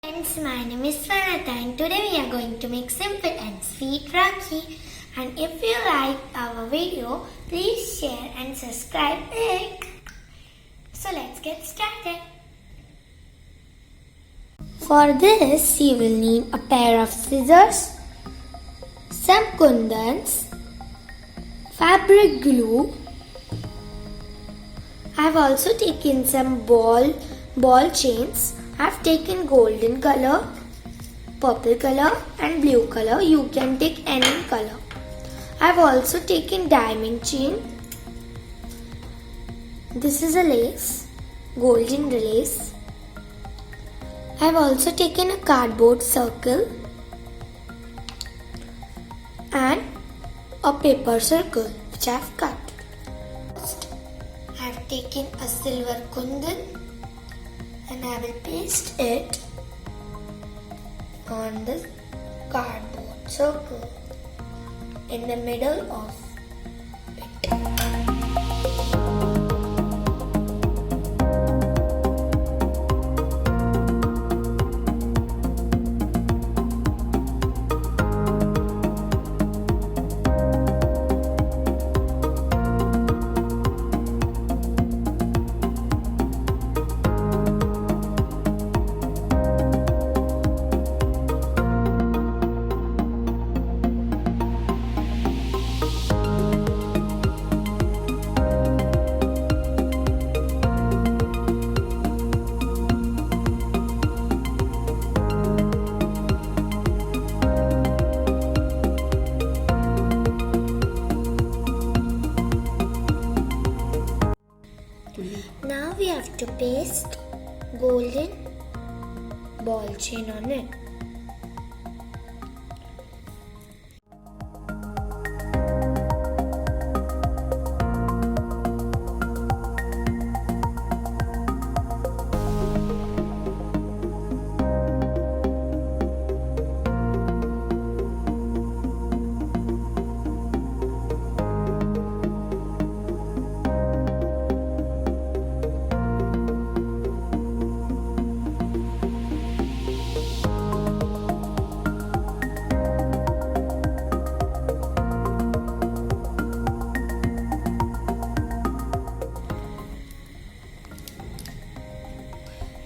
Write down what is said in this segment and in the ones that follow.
Friends, my name is Swarnalata and today we are going to make simple and sweet Rakhi. And if you like our video, please share and subscribe it. So let's get started. For this, you will need a pair of scissors, some kundans, fabric glue. I have also taken some ball chains. I have taken golden color, purple color and blue color. You can take any color. I have also taken diamond chain. This is a lace, golden lace. I have also taken a cardboard circle and a paper circle which I have cut. First, I have taken a silver kundan and I will paste it on the cardboard circle in the middle of it. Now we have to paste golden ball chain on it.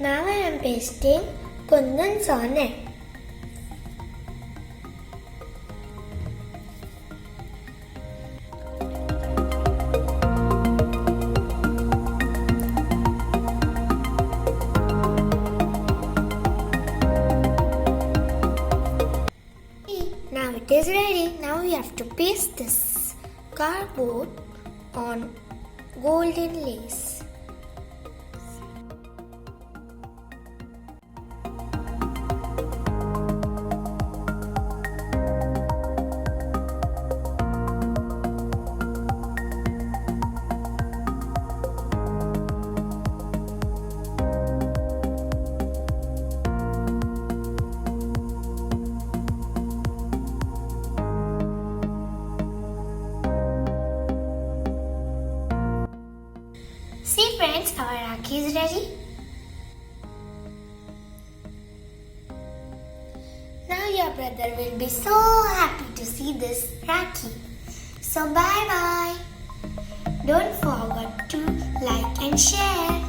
Now I am pasting kundans on it. Now it is ready. Now we have to paste this cardboard on golden lace. See friends, our Rakhi is ready. Now your brother will be so happy to see this Rakhi. So bye bye. Don't forget to like and share.